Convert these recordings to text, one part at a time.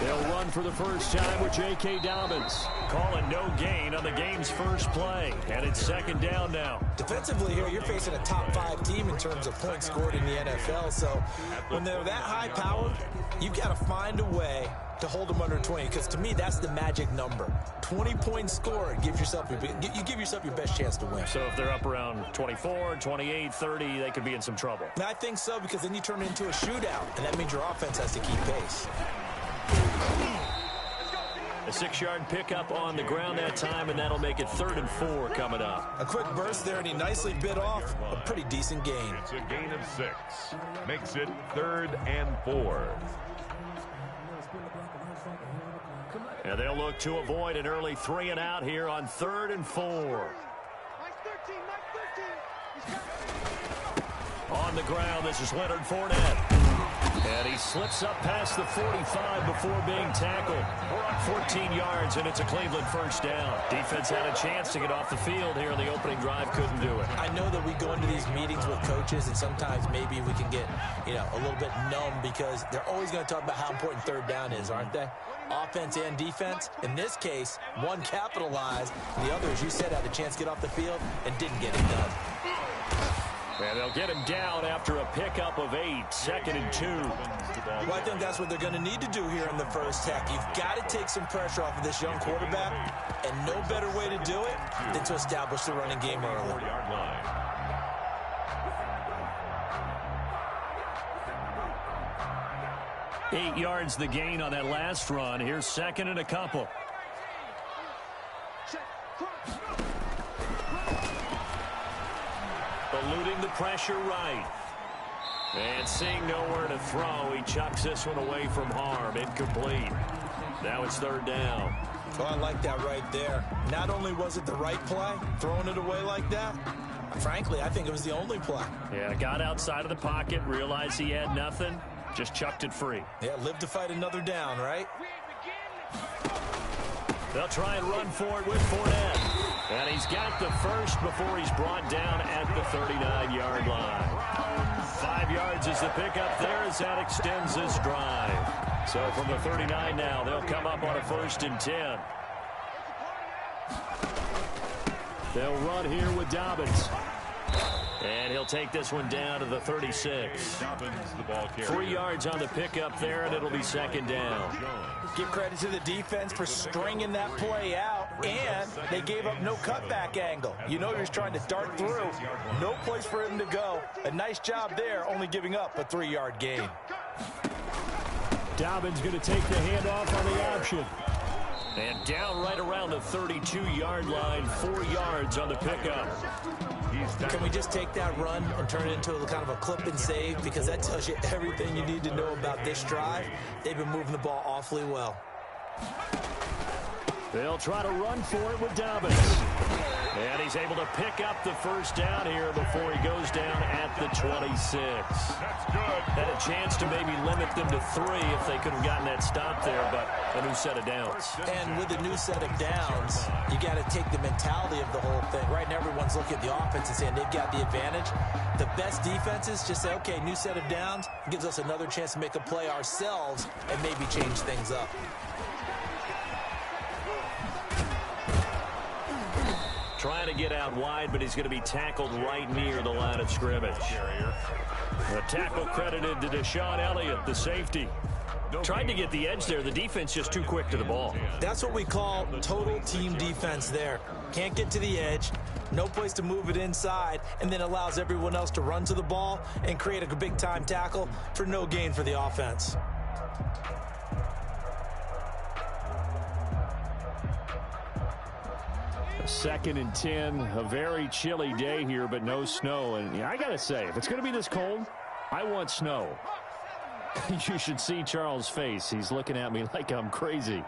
They'll run for the first time with J.K. Dobbins. Calling no gain on the game's first play. And it's second down now. Defensively here, you're facing a top-5 team in terms of points scored in the NFL. So when they're that high-powered, you've got to find a way to hold them under 20. Because to me, that's the magic number. 20 points scored, you give yourself your best chance to win. So if they're up around 24, 28, 30, they could be in some trouble. And I think so, because then you turn it into a shootout, and that means your offense has to keep pace. A 6-yard pickup on the ground that time, and that'll make it 3rd and 4 coming up. A quick burst there, and he nicely bit off a pretty decent gain. It's a gain of 6. Makes it 3rd and 4. And they'll look to avoid an early 3 and out here on 3rd and 4. On the ground, this is Leonard Fournette. And he slips up past the 45 before being tackled. 14 yards, and it's a Cleveland first down. Defense had a chance to get off the field here in the opening drive, couldn't do it. I know that we go into these meetings with coaches, and sometimes maybe we can get, a little bit numb because they're always going to talk about how important 3rd down is, aren't they? Offense and defense. In this case, one capitalized. The other, as you said, had a chance to get off the field and didn't get it done. And they'll get him down after a pickup of 8, 2nd and 2. Well, I think that's what they're going to need to do here in the first half. You've got to take some pressure off of this young quarterback, and no better way to do it than to establish the running game early. 8 yards the gain on that last run. Here's 2nd and a couple. Eluding the pressure right. And seeing nowhere to throw, he chucks this one away from harm. Incomplete. Now it's 3rd down. Oh, I like that right there. Not only was it the right play, throwing it away like that, frankly, I think it was the only play. Yeah, got outside of the pocket, realized he had nothing, just chucked it free. Yeah, live to fight another down, right? They'll try and run for it with Fournette. And he's got the first before he's brought down at the 39-yard line. 5 yards is the pickup there as that extends this drive. So from the 39 now, they'll come up on a 1st and 10. They'll run here with Dobbins. And he'll take this one down to the 36. 3 yards on the pickup there, and it'll be 2nd down. Give credit to the defense for stringing that play out, and they gave up no cutback angle. You know he was trying to dart through. No place for him to go. A nice job there, only giving up a 3-yard gain. Dobbins going to take the handoff on the option. And down right around the 32-yard line, 4 yards on the pickup. Can we just take that run and turn it into a kind of a clip and save? Because that tells you everything you need to know about this drive. They've been moving the ball awfully well. They'll try to run for it with Dobbins. And he's able to pick up the first down here before he goes down at the 26. That's good. Had a chance to maybe limit them to 3 if they could have gotten that stop there, but a new set of downs. And with a new set of downs, you got to take the mentality of the whole thing. Right now, everyone's looking at the offense and saying they've got the advantage. The best defenses just say, okay, new set of downs. It gives us another chance to make a play ourselves and maybe change things up. Trying to get out wide, but he's going to be tackled right near the line of scrimmage. The tackle credited to Deshaun Elliott, the safety. Tried to get the edge there. The defense just too quick to the ball. That's what we call total team defense there. Can't get to the edge, no place to move it inside, and then allows everyone else to run to the ball and create a big-time tackle for no gain for the offense. Second and 10, a very chilly day here, but no snow. And I got to say, if it's going to be this cold, I want snow. You should see Charles' face. He's looking at me like I'm crazy.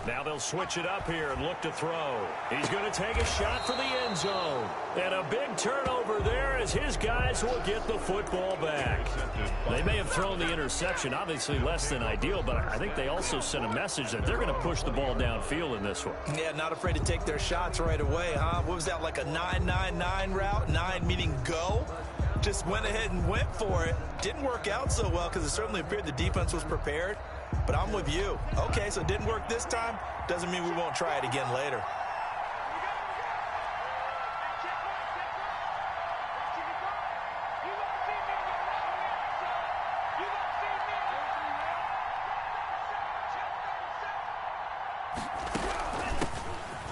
Now they'll switch it up here and look to throw. He's going to take a shot for the end zone. And a big turnover there as his guys will get the football back. They may have thrown the interception, obviously less than ideal, but I think they also sent a message that they're going to push the ball downfield in this one. Yeah, not afraid to take their shots right away, huh? What was that, like a 9-9-9 route? 9 meaning go? Just went ahead and went for it. Didn't work out so well because it certainly appeared the defense was prepared. But I'm with you. Okay, so it didn't work this time. Doesn't mean we won't try it again later.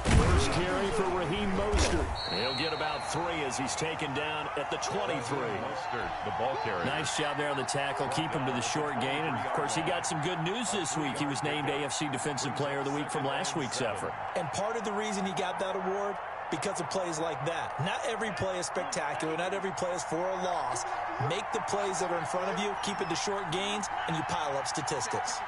First carry for Raheem Mostert. He'll get about 3 as he's taken down at the 23. Mostert, the ball carrier. Nice job there on the tackle. Keep him to the short gain. And, of course, he got some good news this week. He was named AFC Defensive Player of the Week from last week's effort. And part of the reason he got that award, because of plays like that. Not every play is spectacular. Not every play is for a loss. Make the plays that are in front of you, keep it to short gains, and you pile up statistics.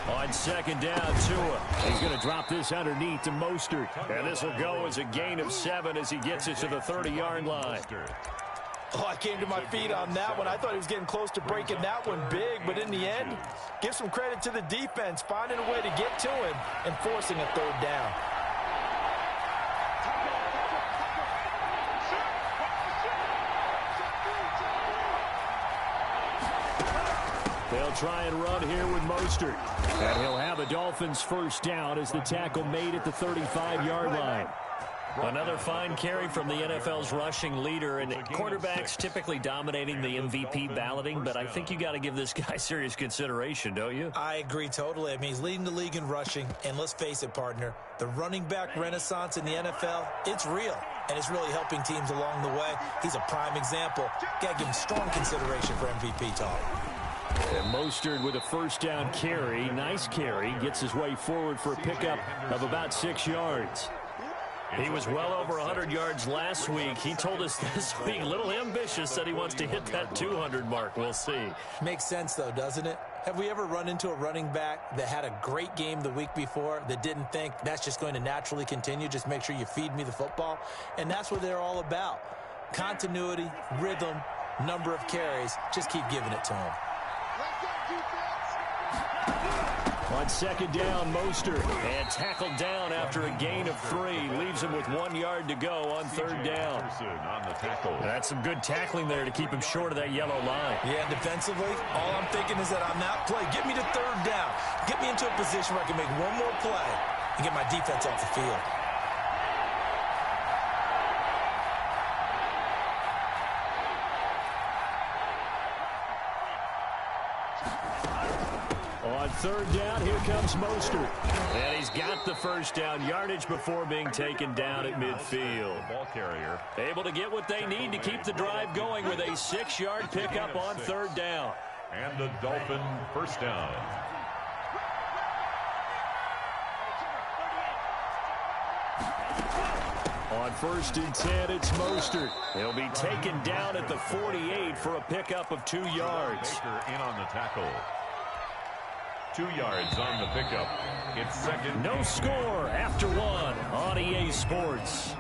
On second down, Tua. He's going to drop this underneath to Mostert. And this will go as a gain of 7 as he gets it to the 30-yard line. Oh, I came to my feet on that one. I thought he was getting close to breaking that one big, but in the end, give some credit to the defense, finding a way to get to him and forcing a third down. They'll try and run here with Mostert. And he'll have a Dolphins first down as the tackle made at the 35-yard line. Another fine carry from the NFL's rushing leader, and quarterbacks typically dominating the MVP balloting, but I think you got to give this guy serious consideration, don't you? I agree totally. I mean, he's leading the league in rushing, and let's face it, partner, the running back renaissance in the NFL, it's real, and it's really helping teams along the way. He's a prime example. Got to give him strong consideration for MVP talk. And Mostert with a first down carry, nice carry, gets his way forward for a pickup of about 6 yards. He was well over 100 yards last week. He told us this week, a little ambitious, said he wants to hit that 200 mark. We'll see. Makes sense, though, doesn't it? Have we ever run into a running back that had a great game the week before that didn't think that's just going to naturally continue? Just make sure you feed me the football. And that's what they're all about. Continuity, rhythm, number of carries. Just keep giving it to him. On second down, Mostert, and tackled down after a gain of 3. Leaves him with 1 yard to go on third down. On the tackle. That's some good tackling there to keep him short of that yellow line. Yeah, defensively, all I'm thinking is that on that play, get me to third down. Get me into a position where I can make one more play and get my defense off the field. On third down, here comes Mostert. And he's got the first down yardage before being taken down at midfield. Ball carrier. Able to get what they need to keep the drive going with a 6-yard pickup on third down. And the Dolphin first down. On first and 10, it's Mostert. He'll be taken down at the 48 for a pickup of 2 yards. Baker in on the tackle. 2 yards on the pickup. It's second. No score after 1 on EA Sports.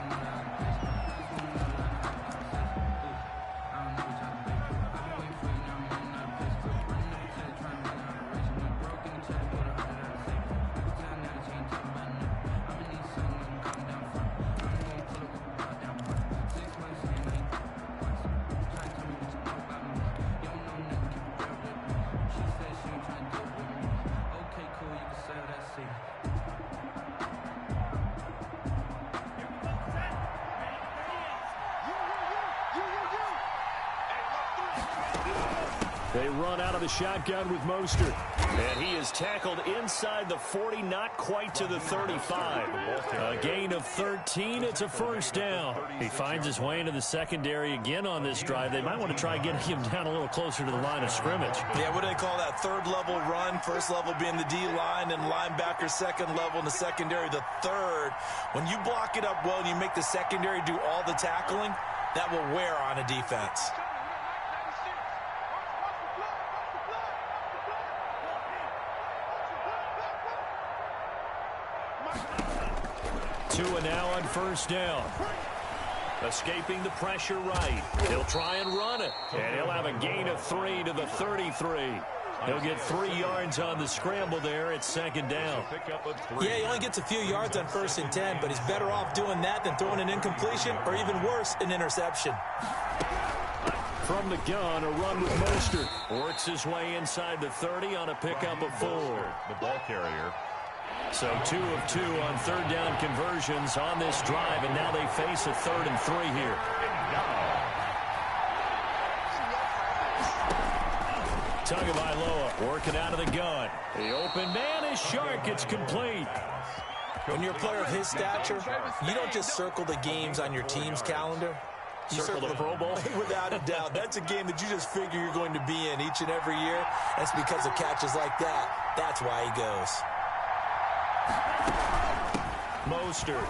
They run out of the shotgun with Mostert. And he is tackled inside the 40, not quite to the 35. A gain of 13. It's a first down. He finds his way into the secondary again on this drive. They might want to try getting him down a little closer to the line of scrimmage. Yeah, what do they call that? Third level run. First level being the D-line and linebacker. Second level in the secondary, the third. When you block it up well and you make the secondary do all the tackling, that will wear on a defense. 2 and now on first down. Escaping the pressure right. He'll try and run it. And he'll have a gain of 3 to the 33. He'll get 3 yards on the scramble there. It's second down. Yeah, he only gets a few yards on 1st and 10, but he's better off doing that than throwing an incompletion or even worse, an interception. From the gun, a run with Mostert. Works his way inside the 30 on a pickup of 4. The ball carrier. So 2 of 2 on third down conversions on this drive, and now they face a 3rd and 3 here. Tagovailoa working out of the gun. The open man is Shark. It's complete. When you're a player of his stature, you don't just circle the games on your team's calendar. You circle the Pro Bowl? Without a doubt. That's a game that you just figure you're going to be in each and every year. That's because of catches like that. That's why he goes. Mostert.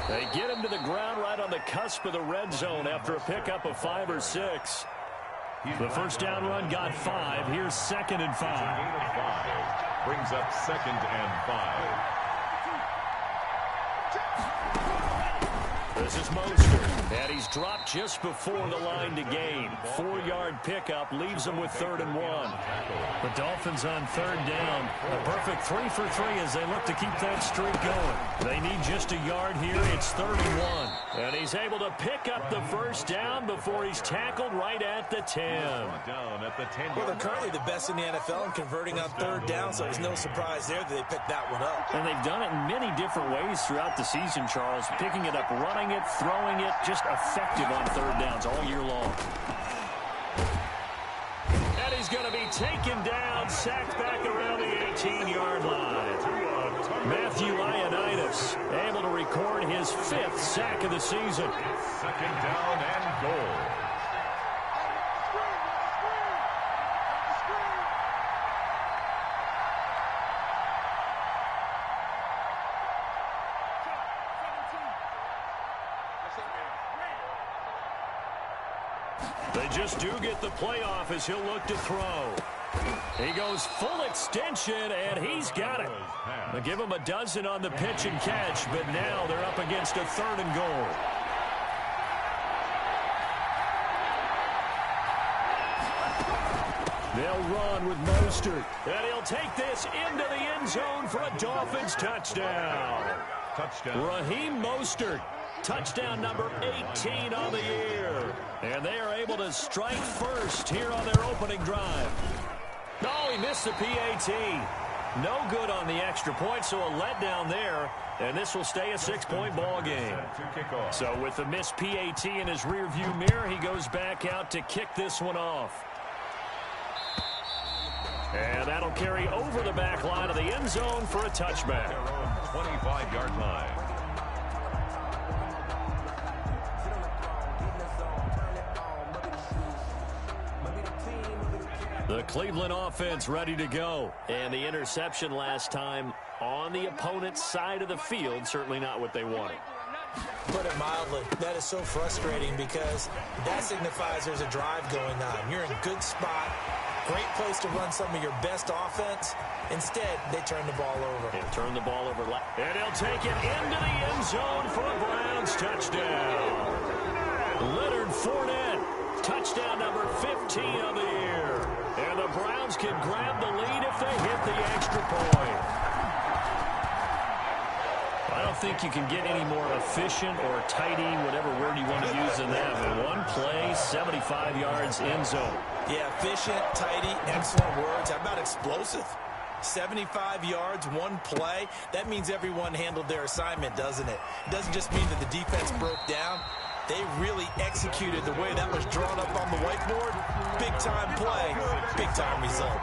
They get him to the ground right on the cusp of the red zone after a pickup of 5 or 6. The first down run got 5. Here's 2nd and 5. Brings up 2nd and 5. This is Mostert, and he's dropped just before the line to gain. 4-yard pickup leaves him with 3rd and 1. The Dolphins on 3rd down. A perfect 3 for 3 as they look to keep that streak going. They need just a yard here. It's 3rd and 1. And he's able to pick up the first down before he's tackled right at the 10. Well, they're currently the best in the NFL in converting on 3rd down, so it's no surprise there that they picked that one up. And they've done it in many different ways throughout the season, Charles. Picking it up, running it, throwing it, just effective on 3rd downs all year long. And he's going to be taken down, sacked back around the 18-yard line. Matthew Ioannidis able to record his 5th sack of the season. 2nd down and goal. They just do get the playoff as he'll look to throw. He goes full extension, and he's got it. They give him a dozen on the pitch and catch, but now they're up against a 3rd and goal. They'll run with Mostert, and he'll take this into the end zone for a Dolphins touchdown. Raheem Mostert. Touchdown number 18 on the year. And they are able to strike first here on their opening drive. Oh, he missed the PAT. No good on the extra point, so a letdown there. And this will stay a 6-point ball game. So with the missed PAT in his rearview mirror, he goes back out to kick this one off. And that'll carry over the back line of the end zone for a touchback. 25-yard line. The Cleveland offense ready to go. And the interception last time on the opponent's side of the field, certainly not what they wanted. Put it mildly, that is so frustrating because that signifies there's a drive going on. You're in a good spot, great place to run some of your best offense. Instead, they turn the ball over. And turn the ball over. And he'll take it into the end zone for a Browns touchdown. Leonard Fournette, touchdown number 15 of the year. And the Browns can grab the lead if they hit the extra point. I don't think you can get any more efficient or tidy, whatever word you want to use in that. But one play, 75 yards, end zone. Yeah, efficient, tidy, excellent words. How about explosive? 75 yards, one play. That means everyone handled their assignment, doesn't it? It doesn't just mean that the defense broke down. They really executed the way that was drawn up on the whiteboard. Big-time play, big-time result.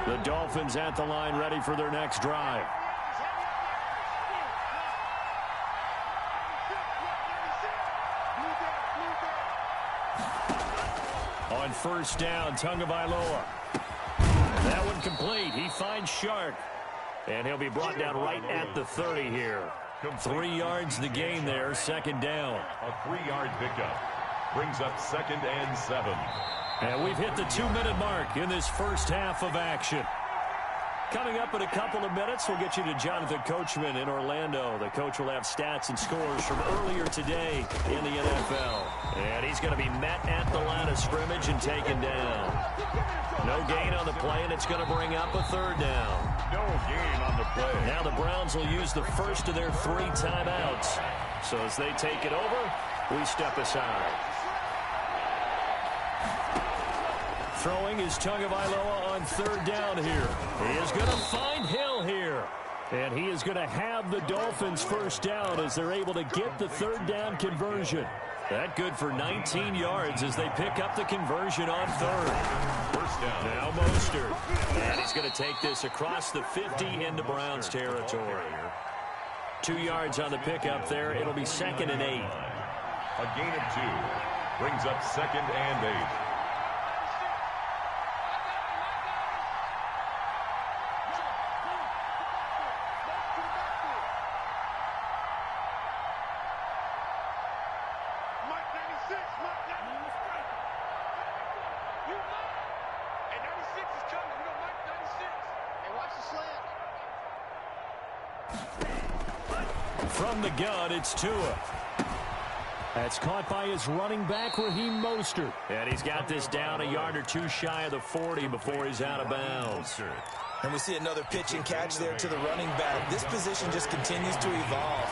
The Dolphins at the line ready for their next drive. On first down, Tagovailoa. That one complete. He finds Shark. And he'll be brought down right at the 30 here. 3 yards the gain there, second down. A 3-yard pickup brings up 2nd and 7. And we've hit the 2-minute mark in this first half of action. Coming up in a couple of minutes, we'll get you to Jonathan Coachman in Orlando. The coach will have stats and scores from earlier today in the NFL. And he's going to be met at the line of scrimmage and taken down. No gain on the play, and it's going to bring up a 3rd down. No gain on the play. Now the Browns will use the first of their 3 timeouts. So as they take it over, we step aside. Throwing is Tagovailoa on 3rd down here. He is going to find Hill here. And he is going to have the Dolphins first down as they're able to get the 3rd down conversion. That good for 19 yards as they pick up the conversion on 3rd. First down. Now Mostert. And he's going to take this across the 50 into Browns territory. 2 yards on the pickup there. It'll be 2nd and 8. A gain of 2 brings up 2nd and 8. From the gun, it's Tua. That's caught by his running back, Raheem Mostert. And he's got this down a yard or 2 shy of the 40 before he's out of bounds. And we see another pitch and catch there to the running back. This position just continues to evolve.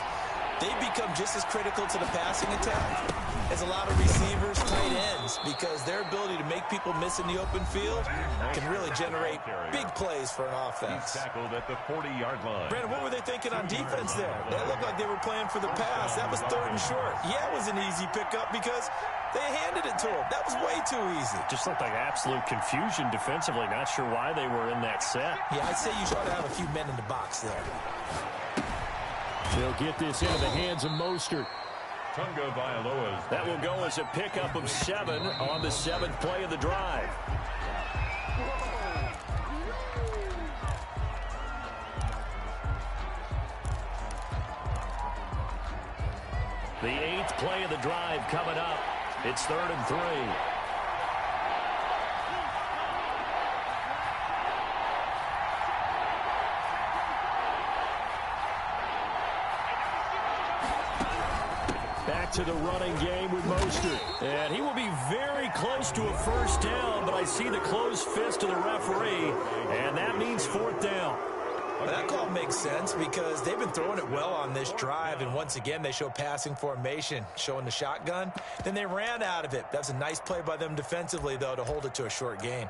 They've become just as critical to the passing attack as a lot of receivers, tight ends, because their ability to make people miss in the open field can really generate big plays for an offense. He's tackled at the 40-yard line. Brandon, what were they thinking on defense there? That looked like they were playing for the pass. That was 3rd and short. Yeah, it was an easy pickup because they handed it to him. That was way too easy. Just looked like absolute confusion defensively. Not sure why they were in that set. Yeah, I'd say you try to have a few men in the box there. They'll get this into the hands of Mostert. Tagovailoa's. That will go as a pickup of 7 on the 7th play of the drive. The 8th play of the drive coming up. It's 3rd and 3. Back to the running game with Mostert. And he will be very close to a first down, but I see the closed fist of the referee, and that means 4th down. Well, that call makes sense because they've been throwing it well on this drive, and once again, they show passing formation, showing the shotgun. Then they ran out of it. That's a nice play by them defensively, though, to hold it to a short gain.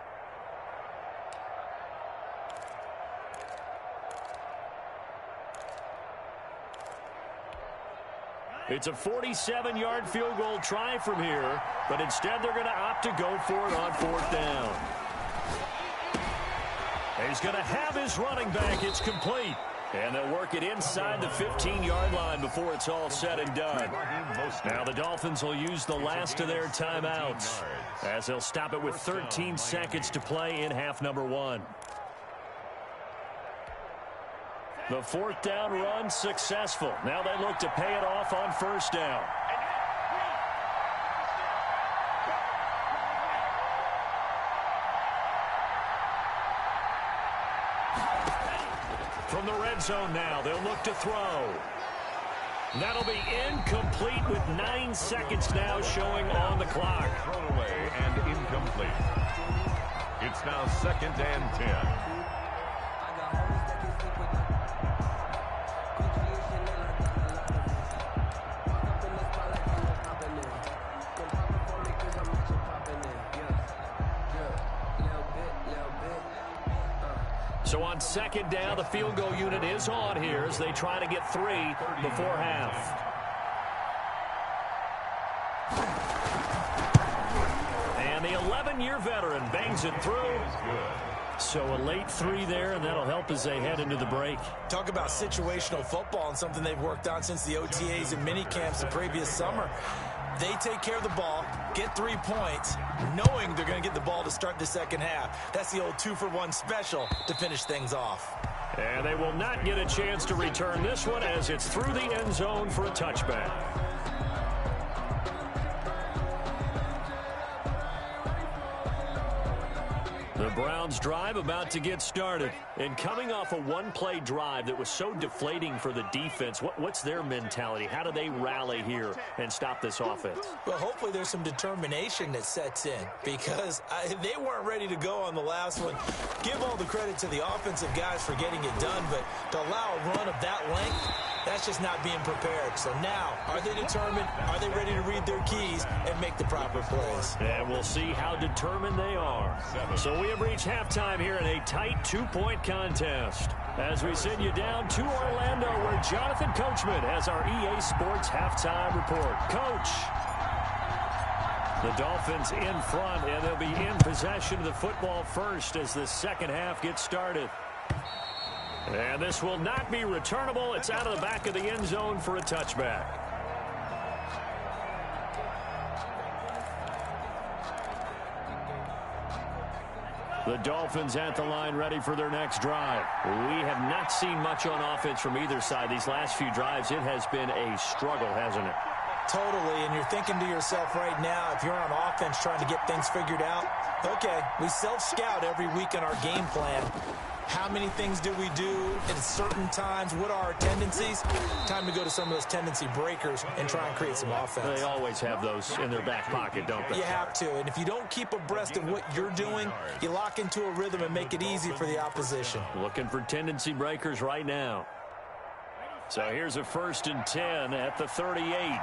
It's a 47-yard field goal try from here, but instead they're going to opt to go for it on 4th down. He's going to have his running back. It's complete. And they'll work it inside the 15-yard line before it's all said and done. Now the Dolphins will use the last of their timeouts as they'll stop it with 13 seconds to play in half number 1. The 4th down run successful. Now they look to pay it off on 1st down. From the red zone now, they'll look to throw. That'll be incomplete with 9 seconds now showing on the clock. Thrown away and incomplete. It's now 2nd and 10. So on 2nd down, the field goal unit is on here as they try to get 3 before half. And the 11-year veteran bangs it through. So a late 3 there, and that'll help as they head into the break. Talk about situational football and something they've worked on since the OTAs and mini camps the previous summer. They take care of the ball. get 3 points, knowing they're going to get the ball to start the second half. That's the old 2-for-1 special to finish things off. And they will not get a chance to return this one as it's through the end zone for a touchback. The Browns drive about to get started. And coming off a one-play drive that was so deflating for the defense, what's their mentality? How do they rally here and stop this offense? Well, hopefully there's some determination that sets in because they weren't ready to go on the last one. Give all the credit to the offensive guys for getting it done, but to allow a run of that length, that's just not being prepared. So now, are they determined? Are they ready to read their keys and make the proper plays? And we'll see how determined they are. So we have reached halftime here in a tight 2-point contest. As we send you down to Orlando, where Jonathan Coachman has our EA Sports halftime report. Coach. The Dolphins in front, and they'll be in possession of the football first as the second half gets started. And this will not be returnable. It's out of the back of the end zone for a touchback. The Dolphins at the line ready for their next drive. We have not seen much on offense from either side. These last few drives, it has been a struggle, hasn't it? Totally, and you're thinking to yourself right now, if you're on offense trying to get things figured out, okay, we self-scout every week in our game plan. How many things do we do at certain times? What are our tendencies? Time to go to some of those tendency breakers and try and create some offense. They always have those in their back pocket, don't they? You have to, and if you don't keep abreast of what you're doing, you lock into a rhythm and make it easy for the opposition. Looking for tendency breakers right now. So here's a 1st and 10 at the 38.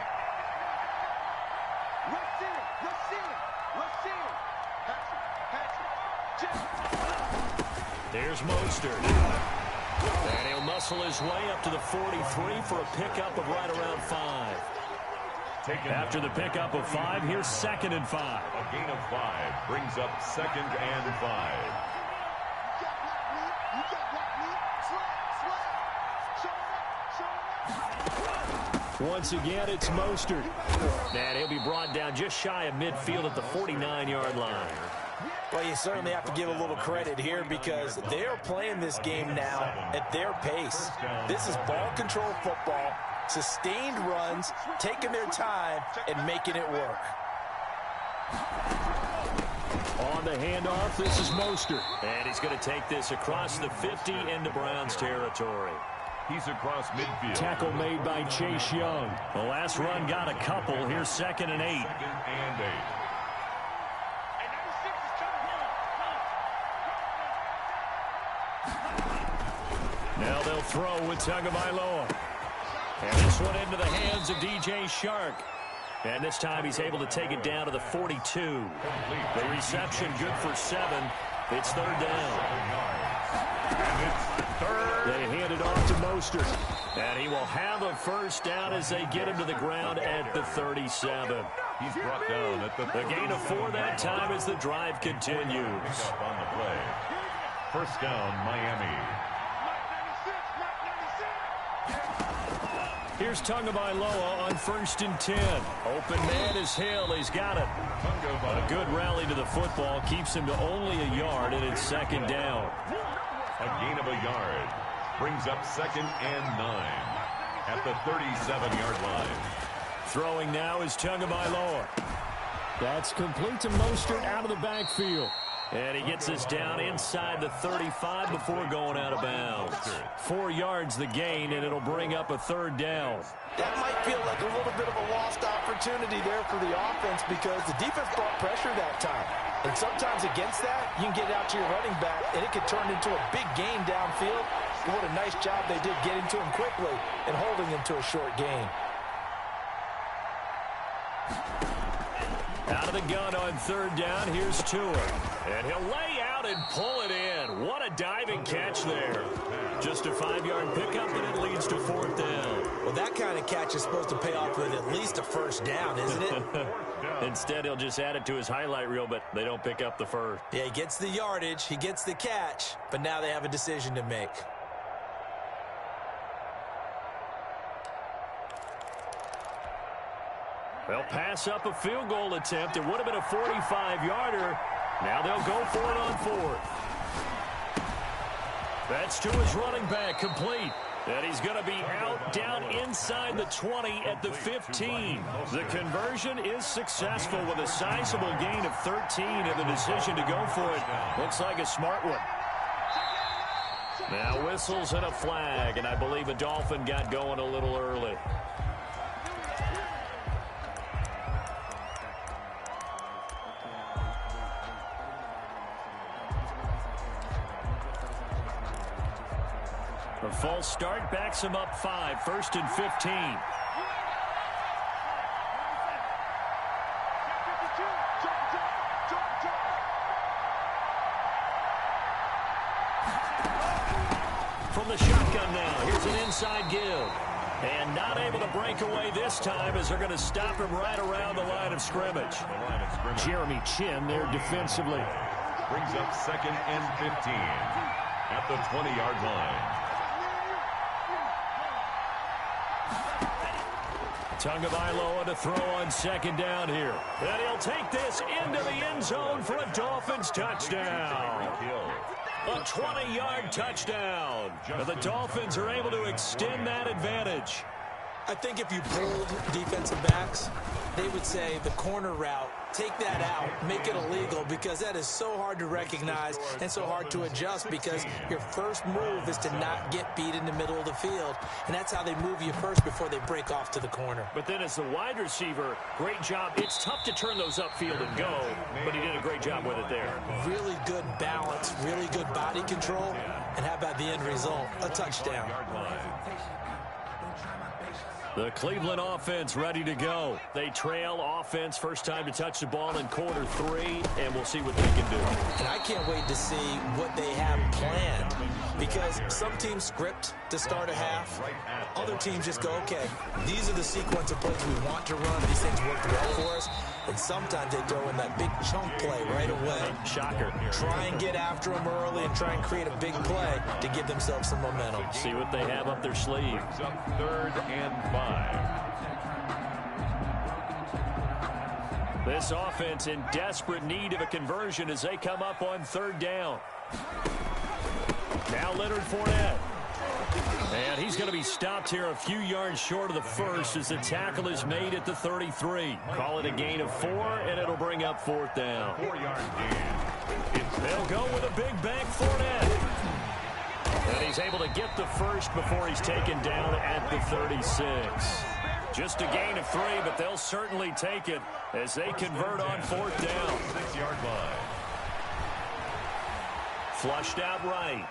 There's Mostert. And he'll muscle his way up to the 43 for a pickup of right around 5. After the pickup of 5, here's 2nd and 5. A gain of 5 brings up 2nd and 5. Once again, it's Mostert. And he'll be brought down just shy of midfield at the 49-yard line. Well, you certainly have to give a little credit here because they're playing this game now at their pace. This is ball control football, sustained runs, taking their time, and making it work. On the handoff, this is Mostert. And he's going to take this across the 50 into Browns territory. He's across midfield. Tackle made by Chase Young. The last run got a couple. Here's 2nd and 8. 2nd and 8. Now they'll throw with Tagovailoa. And this one into the hands of DJ Shark. And this time he's able to take it down to the 42. The reception good for 7. It's 3rd down. They hand it off to Mostert. And he will have a 1st down as they get him to the ground at the 37. He's brought down at the gain of 4 that time as the drive continues. On the play. 1st down, Miami. Here's Tagovailoa on 1st and 10. Open man is Hill. He's got it. A good rally to the football keeps him to only a yard, and it's 2nd down. A gain of a yard brings up 2nd and 9 at the 37-yard line. Throwing now is Tagovailoa. That's complete to Mostert out of the backfield. And he gets this down inside the 35 before going out of bounds. 4 yards the gain, and it'll bring up a 3rd down. That might feel like a little bit of a lost opportunity there for the offense because the defense brought pressure that time. And sometimes against that, you can get out to your running back, and it could turn into a big gain downfield. But what a nice job they did getting to him quickly and holding him to a short gain. Out of the gun on 3rd down, here's Tua. And he'll lay out and pull it in. What a diving catch there. Just a 5-yard pickup, and it leads to 4th down. Well, that kind of catch is supposed to pay off with at least a 1st down, isn't it? Instead, he'll just add it to his highlight reel, but they don't pick up the 1st. Yeah, he gets the yardage, he gets the catch, but now they have a decision to make. They'll pass up a field goal attempt. It would have been a 45-yarder. Now they'll go for it on fourth. That's to his running back, complete. And he's going to be out down inside the 20 at the 15. The conversion is successful with a sizable gain of 13, and the decision to go for it looks like a smart one. Now whistles and a flag, and I believe a Dolphin got going a little early. A false start backs him up 5, 1st and 15. From the shotgun now, here's an inside give. And not able to break away this time as they're going to stop him right around the line of scrimmage. Jeremy Chin there defensively. Brings up 2nd and 15 at the 20-yard line. Tagovailoa to throw on 2nd down here. And he'll take this into the end zone for a Dolphins touchdown. A 20-yard touchdown. And the Dolphins are able to extend that advantage. I think if you pulled defensive backs, they would say the corner route, take that out, make it illegal, because that is so hard to recognize and so hard to adjust, because your first move is to not get beat in the middle of the field, and that's how they move you first before they break off to the corner. But then as the wide receiver, great job. It's tough to turn those upfield and go, but he did a great job with it there. Really good balance, really good body control, and how about the end result? A touchdown. The Cleveland offense ready to go. They trail offense, first time to touch the ball in quarter 3, and we'll see what they can do. And I can't wait to see what they have planned, because some teams script to start a half. Other teams just go, okay, these are the sequence of plays we want to run. These things worked well for us. And sometimes they throw in that big chunk play right away. Shocker. Try and get after them early and try and create a big play to give themselves some momentum. See what they have up their sleeve. It's up 3rd and 5. This offense in desperate need of a conversion as they come up on 3rd down. Now Leonard Fournette. And he's going to be stopped here a few yards short of the first as the tackle is made at the 33. Call it a gain of 4, and it'll bring up 4th down. 4-yard gain. They'll go with a big bank Fournette. And he's able to get the first before he's taken down at the 36. Just a gain of 3, but they'll certainly take it as they convert on 4th down. 6-yard line. Flushed out right.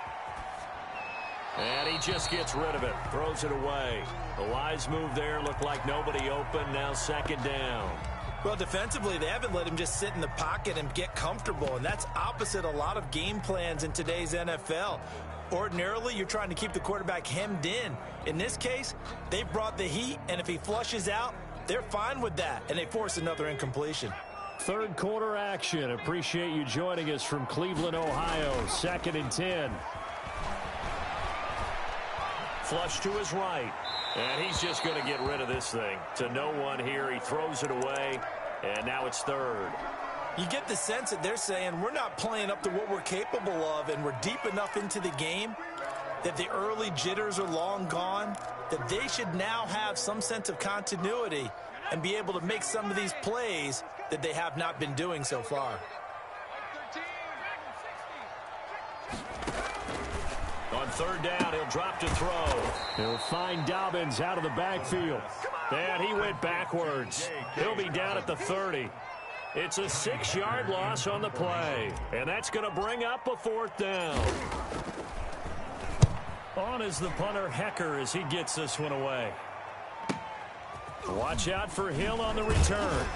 And he just gets rid of it, throws it away. The wise move there, looked like nobody open, now 2nd down. Well, defensively, they haven't let him just sit in the pocket and get comfortable, and that's opposite a lot of game plans in today's NFL. Ordinarily, you're trying to keep the quarterback hemmed in. In this case, they brought the heat, and if he flushes out, they're fine with that, and they force another incompletion. 3rd quarter action. Appreciate you joining us from Cleveland, Ohio. 2nd and 10. Flush to his right. And he's just going to get rid of this thing. To no one here. He throws it away. And now it's 3rd. You get the sense that they're saying we're not playing up to what we're capable of, and we're deep enough into the game that the early jitters are long gone, that they should now have some sense of continuity and be able to make some of these plays that they have not been doing so far. On 3rd down, he'll drop to throw. He'll find Dobbins out of the backfield. And he went backwards. He'll be down at the 30. It's a 6-yard loss on the play. And that's going to bring up a 4th down. On is the punter, Hecker, as he gets this one away. Watch out for Hill on the return.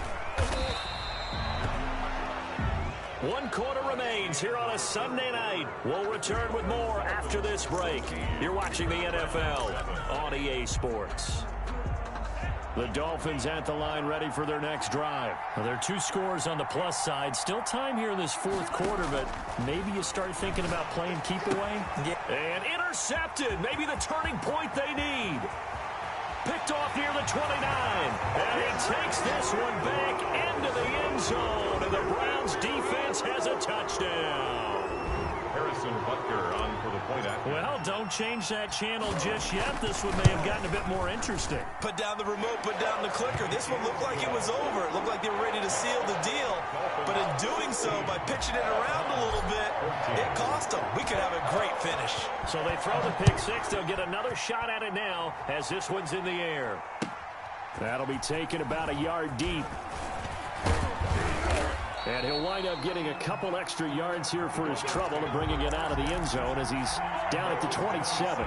1 quarter remains here on a Sunday night. We'll return with more after this break. You're watching the NFL on EA Sports. The Dolphins at the line ready for their next drive. Well, there are 2 scores on the plus side. Still time here in this 4th quarter, but maybe you start thinking about playing keep away. Yeah. And intercepted. Maybe the turning point they need. Picked off near the 29. And he takes this one back into the end zone. And the Browns defense has a touchdown. Harrison Butker on for the point after. Well, don't change that channel just yet. This one may have gotten a bit more interesting. Put down the remote, put down the clicker. This one looked like it was over. It looked like they were ready to seal the deal. But in doing so, by pitching it around a little bit, it cost them. We could have a great finish. So they throw the pick six. They'll get another shot at it now as this one's in the air. That'll be taken about a yard deep. And he'll wind up getting a couple extra yards here for his trouble and bringing it out of the end zone as he's down at the 27.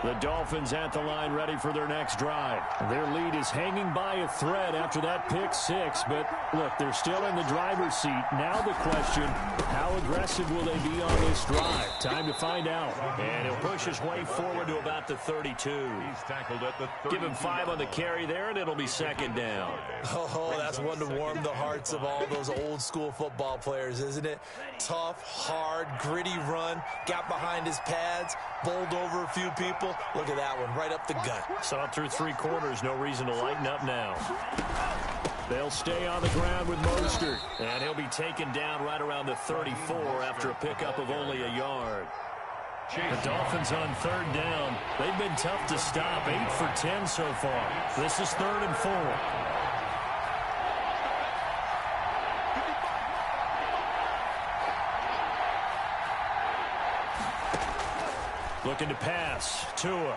The Dolphins at the line ready for their next drive. Their lead is hanging by a thread after that pick six, but look, they're still in the driver's seat. Now the question, how aggressive will they be on this drive? Time to find out. And he'll push his way forward to about the 32. He's tackled at the 32. Give him 5 on the carry there, and it'll be second down. Oh, that's one to warm the hearts of all those old school football players, isn't it? Tough, hard, gritty run, got behind his pads, bowled over a few people. Look at that one, right up the gut. Saw it through 3 quarters, no reason to lighten up now. They'll stay on the ground with Mostert, and he'll be taken down right around the 34 after a pickup of only a yard. The Dolphins on third down. They've been tough to stop, 8 for 10 so far. This is 3rd and 4. Looking to pass. Tua.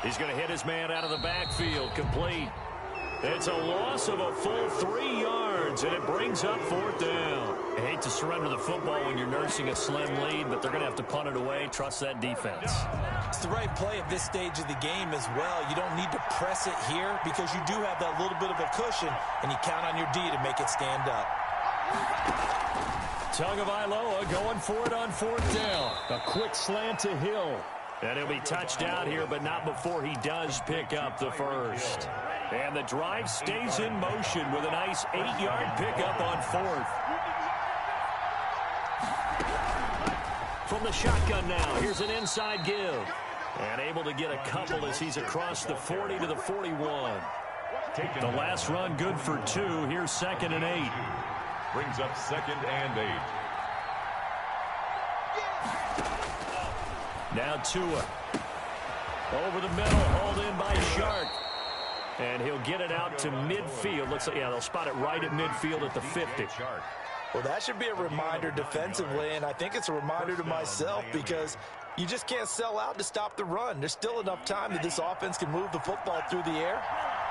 He's going to hit his man out of the backfield. Complete. It's a loss of a full 3 yards, and it brings up 4th down. I hate to surrender the football when you're nursing a slim lead, but they're going to have to punt it away. Trust that defense. It's the right play at this stage of the game as well. You don't need to press it here because you do have that little bit of a cushion, and you count on your D to make it stand up. Tagovailoa going for it on 4th down. A quick slant to Hill. And he'll be touched down here, but not before he does pick up the first. And the drive stays in motion with a nice 8-yard pickup on 4th. From the shotgun now, here's an inside give. And able to get a couple as he's across the 40 to the 41. The last run good for 2. Here's 2nd and 8. Brings up 2nd and 8. Now Tua. Over the middle, hauled in by Shark. And he'll get it out to midfield. Looks like, yeah, they'll spot it right at midfield at the 50. Well, that should be a reminder defensively, and I think it's a reminder to myself because you just can't sell out to stop the run. There's still enough time that this offense can move the football through the air,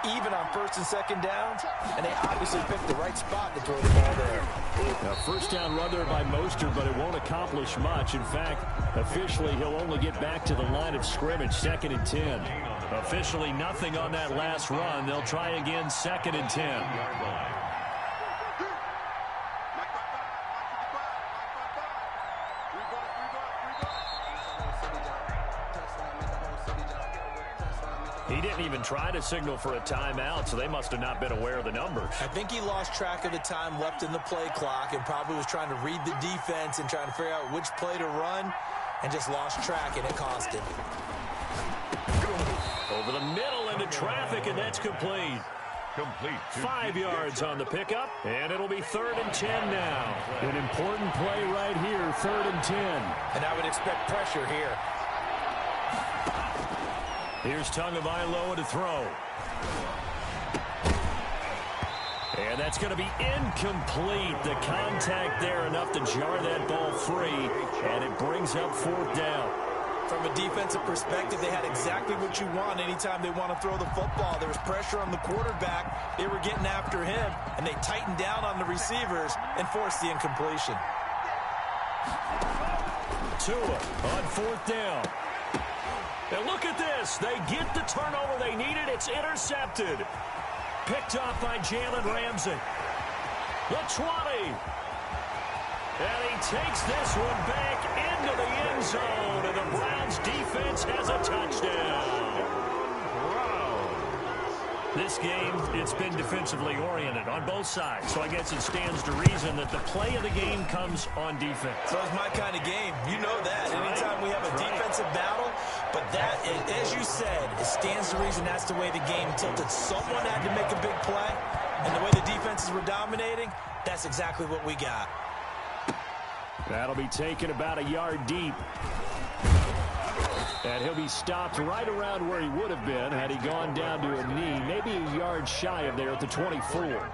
even on 1st and 2nd downs, and they obviously picked the right spot to throw the ball there. A 1st down run there by Mostert, but it won't accomplish much. In fact, officially, he'll only get back to the line of scrimmage, 2nd and 10. Officially, nothing on that last run. They'll try again, 2nd and 10. He didn't even try to signal for a timeout, so they must have not been aware of the numbers. I think he lost track of the time left in the play clock and probably was trying to read the defense and trying to figure out which play to run and just lost track, and it cost him. Over the middle into traffic, and that's complete. 5 yards on the pickup, and it'll be 3rd and 10 now. An important play right here, 3rd and 10. And I would expect pressure here. Here's Tagovailoa to throw. And that's going to be incomplete. The contact there enough to jar that ball free, and it brings up 4th down. From a defensive perspective, they had exactly what you want anytime they want to throw the football. There was pressure on the quarterback. They were getting after him, and they tightened down on the receivers and forced the incompletion. Tua on 4th down. And look at this. They get the turnover they needed. It's intercepted. Picked off by Jalen Ramsey. The 20. And he takes this one back into the end zone. And the Browns defense has a touchdown. This game, it's been defensively oriented on both sides. So I guess it stands to reason that the play of the game comes on defense. So it's my kind of game. You know that. Anytime we have a defensive battle, but that, as you said, it stands to reason that's the way the game tilted. Someone had to make a big play, and the way the defenses were dominating, that's exactly what we got. That'll be taken about a yard deep. And he'll be stopped right around where he would have been had he gone down to a knee, maybe a yard shy of there at the 24.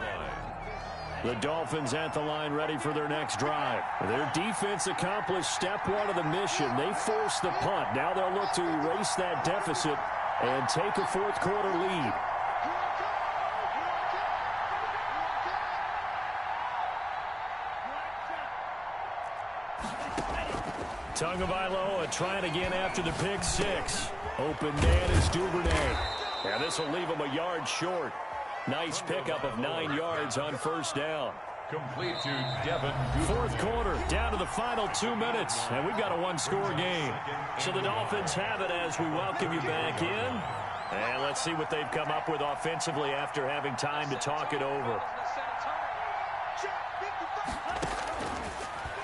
The Dolphins at the line ready for their next drive. Their defense accomplished step one of the mission. They forced the punt. Now they'll look to erase that deficit and take a fourth quarter lead. Tagovailoa trying again after the pick six. Open man is Duvernay. And this will leave him a yard short. Nice pickup of 9 yards on first down. Complete to Devin Duvernay. Fourth quarter, down to the final 2 minutes, and we've got a one-score game. So the Dolphins have it as we welcome you back in. And let's see what they've come up with offensively after having time to talk it over.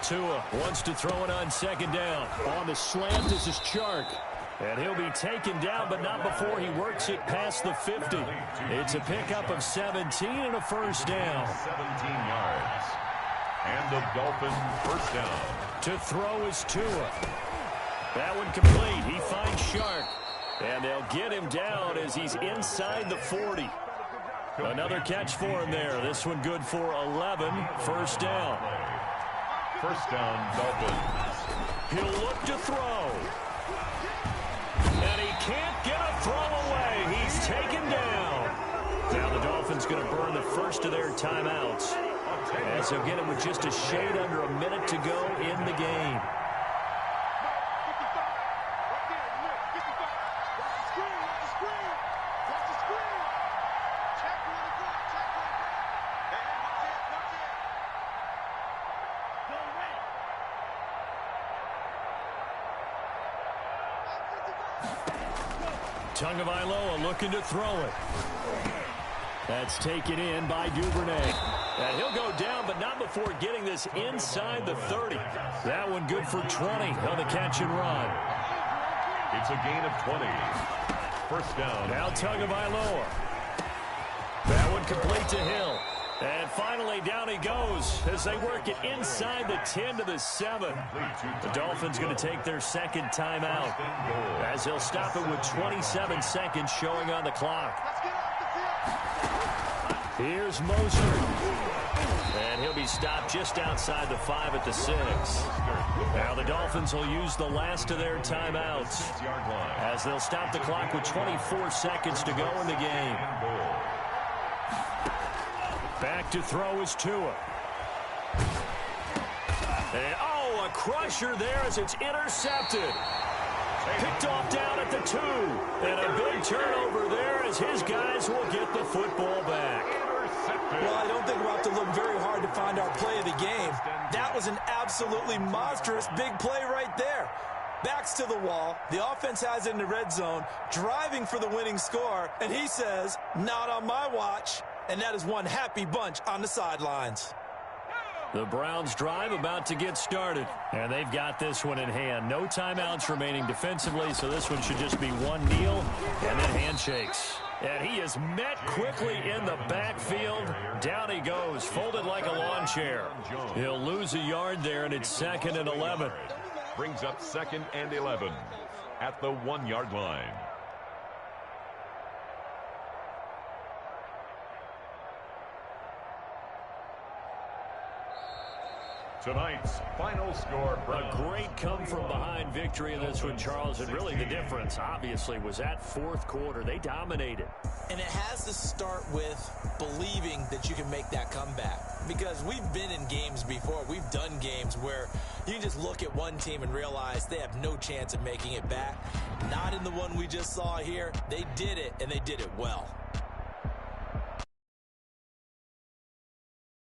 Tua wants to throw it on second down. On the slant, this is Chark. And he'll be taken down, but not before he works it past the 50. It's a pickup of 17 and a first down. 17 yards. And the Dolphins first down. To throw is Tua. That one complete. He finds Chark. And they'll get him down as he's inside the 40. Another catch for him there. This one good for 11. First down. First down, Dolphins. He'll look to throw. And he can't get a throw away. He's taken down. Now the Dolphins going to burn the first of their timeouts, as they'll get him with just a shade under a minute to go in the game. Tagovailoa looking to throw it. That's taken in by Duvernay. And he'll go down, but not before getting this inside the 30. That one good for 20 on the catch and run. It's a gain of 20. First down. Now Tagovailoa. That one complete to Hill. And finally, down he goes as they work it inside the 10 to the 7. The Dolphins going to take their second timeout as they'll stop it with 27 seconds showing on the clock. Here's Mostert. And he'll be stopped just outside the 5 at the 6. Now the Dolphins will use the last of their timeouts as they'll stop the clock with 24 seconds to go in the game. Back to throw is Tua. And, a crusher there as it's intercepted. Picked off down at the 2. And a big turnover there as his guys will get the football back. Well, I don't think we'll have to look very hard to find our play of the game. That was an absolutely monstrous big play right there. Backs to the wall. The offense has it in the red zone, driving for the winning score. And he says, not on my watch. And that is one happy bunch on the sidelines. The Browns drive about to get started. And they've got this one in hand. No timeouts remaining defensively, so this one should just be one kneel and then handshakes. And he is met quickly in the backfield. Down he goes, folded like a lawn chair. He'll lose a yard there, and it's 2nd and 11. Brings up 2nd and 11 at the 1-yard line. Tonight's final score. A great come-from-behind victory in this one, Charles. And really the difference, obviously, was that fourth quarter. They dominated. And it has to start with believing that you can make that comeback. Because we've been in games before. We've done games where you can just look at one team and realize they have no chance of making it back. Not in the one we just saw here. They did it, and they did it well.